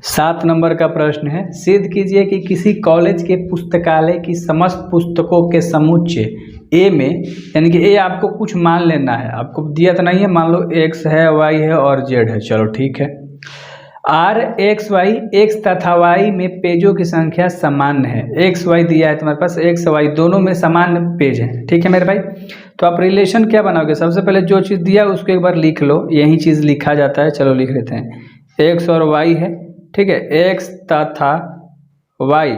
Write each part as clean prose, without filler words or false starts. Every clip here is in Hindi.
7 नंबर का प्रश्न है, सिद्ध कीजिए कि किसी कॉलेज के पुस्तकालय की समस्त पुस्तकों के समुच्चय ए में, यानी कि ए आपको कुछ मान लेना है, आपको दिया तो नहीं है, मान लो एक्स है, वाई है और जेड है, चलो ठीक है। आर एक्स वाई, एक्स तथा वाई में पेजों की संख्या समान है। एक्स वाई दिया है तुम्हारे पास, एक्स वाई दोनों में समान पेज है, ठीक है मेरे भाई। तो आप रिलेशन क्या बनाओगे, सबसे पहले जो चीज़ दिया उसको एक बार लिख लो, यही चीज़ लिखा जाता है, चलो लिख लेते हैं। एक्स और वाई है, ठीक है, एक्स तथा वाई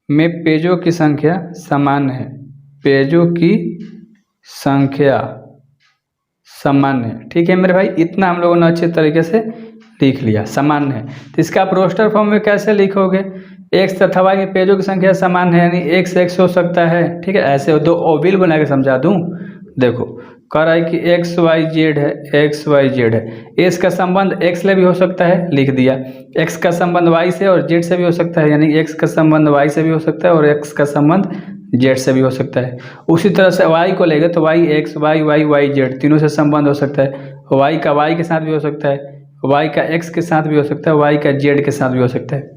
में पेजों की संख्या समान है, पेजों की संख्या समान है, ठीक है मेरे भाई। इतना हम लोगों ने अच्छे तरीके से लिख लिया, समान है। तो इसका आप रोस्टर फॉर्म में कैसे लिखोगे, एक्स तथा वाई में पेजों की संख्या समान है, यानी एक्स एक्स हो सकता है, ठीक है। ऐसे दो ओबिल बना के समझा दूं, देखो कह रहा है कि एक्स वाई जेड है, एक्स वाई जेड है, एक्स का संबंध एक्स से भी हो सकता है, लिख दिया। एक्स का संबंध वाई से और जेड से भी हो सकता है, यानी एक्स का संबंध वाई से भी हो सकता है और एक्स का संबंध जेड से भी हो सकता है। उसी तरह से वाई को लेंगे तो y x, y y, y z, तीनों से संबंध हो सकता है। वाई का वाई के साथ भी हो सकता है, वाई का एक्स के साथ भी हो सकता है, वाई का जेड के साथ भी हो सकता है।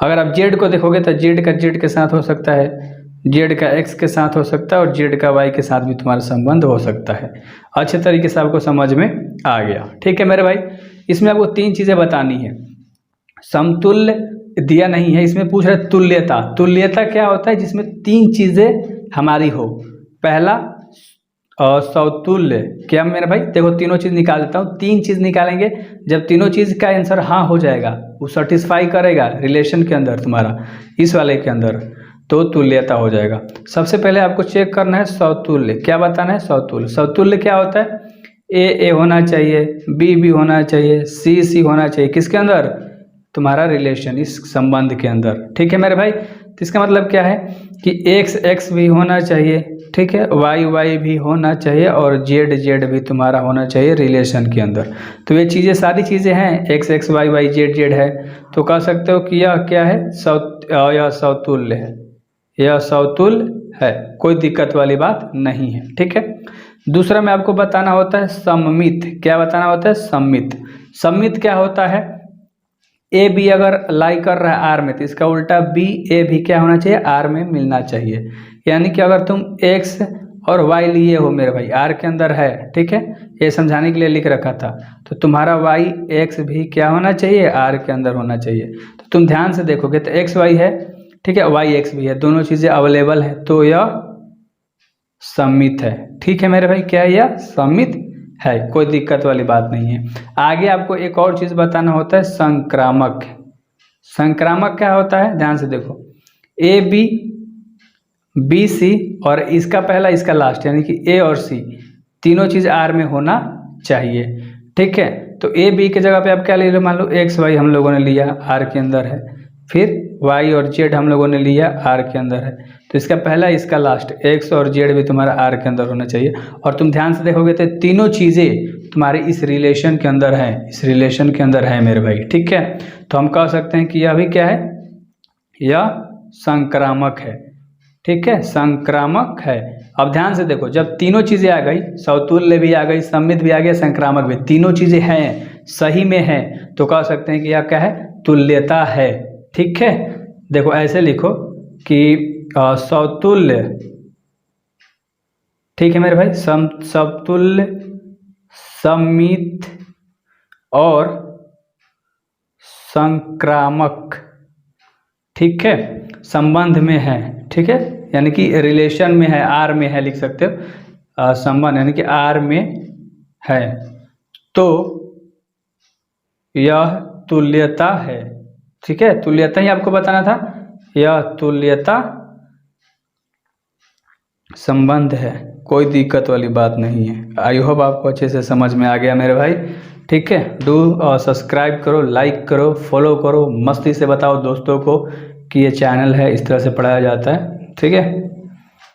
अगर आप जेड को देखोगे तो जेड का जेड के साथ हो सकता है, जेड का एक्स के साथ हो सकता है और जेड का वाई के साथ भी तुम्हारा संबंध हो सकता है। अच्छे तरीके से आपको समझ में आ गया, ठीक है मेरे भाई। इसमें आपको 3 चीज़ें बतानी है। समतुल्य दिया नहीं है, इसमें पूछ रहे तुल्यता। तुल्यता क्या होता है, जिसमें 3 चीज़ें हमारी हो। पहला समतुल्य, क्या मेरे भाई, देखो तीनों चीज़ निकाल देता हूँ। 3 चीज़ निकालेंगे, जब तीनों चीज़ का आंसर हाँ हो जाएगा, वो सेटिस्फाई करेगा रिलेशन के अंदर तुम्हारा, इस वाले के अंदर, तो तुल्यता हो जाएगा। सबसे पहले आपको चेक करना है समतुल्य, क्या बताना है, समतुल्य। समतुल्य क्या होता है, ए ए होना चाहिए, बी बी होना चाहिए, सी सी होना चाहिए, किसके अंदर, तुम्हारा रिलेशन, इस संबंध के अंदर, ठीक है मेरे भाई। तो इसका मतलब क्या है कि एक्स एक्स भी होना चाहिए, ठीक है, वाई वाई भी होना चाहिए और जेड जेड भी तुम्हारा होना चाहिए रिलेशन के अंदर। तो ये चीज़ें, सारी चीज़ें हैं, x x y y z z है, तो कह सकते हो कि यह क्या है, यह समतुल्य है, यह समतुल्य है, कोई दिक्कत वाली बात नहीं है, ठीक है। दूसरा में आपको बताना होता है सममित। क्या बताना होता है, सममित। सममित क्या होता है, ए बी अगर लाई कर रहा है आर में, तो इसका उल्टा बी ए भी क्या होना चाहिए, आर में मिलना चाहिए। यानी कि अगर तुम एक्स और वाई लिए हो मेरे भाई, आर के अंदर है, ठीक है, ये समझाने के लिए लिख रखा था, तो तुम्हारा वाई एक्स भी क्या होना चाहिए, आर के अंदर होना चाहिए। तो तुम ध्यान से देखोगे तो एक्स वाई है, ठीक है, वाई एक्स भी है, दोनों चीज़ें अवेलेबल है, तो यह सममित है, ठीक है मेरे भाई। क्या है, यह सममित है, कोई दिक्कत वाली बात नहीं है। आगे आपको एक और चीज़ बताना होता है, संक्रामक। संक्रामक क्या होता है, ध्यान से देखो, ए बी, बी सी और इसका पहला इसका लास्ट, यानी कि ए और सी तीनों चीज़ आर में होना चाहिए, ठीक है। तो ए बी के जगह पे आप क्या ले लो, मान लो एक्स वाई हम लोगों ने लिया, आर के अंदर है, फिर वाई और जेड हम लोगों ने लिया, आर के अंदर है, तो इसका पहला इसका लास्ट, एक्स और जेड भी तुम्हारा आर के अंदर होना चाहिए। और तुम ध्यान से देखोगे तो तीनों चीज़ें तुम्हारे इस रिलेशन के अंदर हैं, इस रिलेशन के अंदर है मेरे भाई, ठीक है। तो हम कह सकते हैं कि यह भी क्या है, यह संक्रामक है, ठीक है, संक्रामक है। अब ध्यान से देखो, जब तीनों चीज़ें आ गई, समतुल्य भी आ गई, सममित भी आ गया, संक्रामक भी, तीनों चीज़ें हैं, सही में है, तो कह सकते हैं कि यह क्या है, तुल्यता है, ठीक है। देखो ऐसे लिखो कि समतुल्य, ठीक है मेरे भाई, समतुल्य, सममित और संक्रामक, ठीक है, संबंध में है, ठीक है, यानी कि रिलेशन में है, आर में है, लिख सकते हो, संबंध यानी कि आर में है, तो यह तुल्यता है, ठीक है। तुल्यता ही आपको बताना था, यह तुल्यता संबंध है, कोई दिक्कत वाली बात नहीं है। आई होप आपको अच्छे से समझ में आ गया मेरे भाई, ठीक है। डू सब्सक्राइब करो, लाइक करो, फॉलो करो, मस्ती से बताओ दोस्तों को कि ये चैनल है, इस तरह से पढ़ाया जाता है, ठीक है।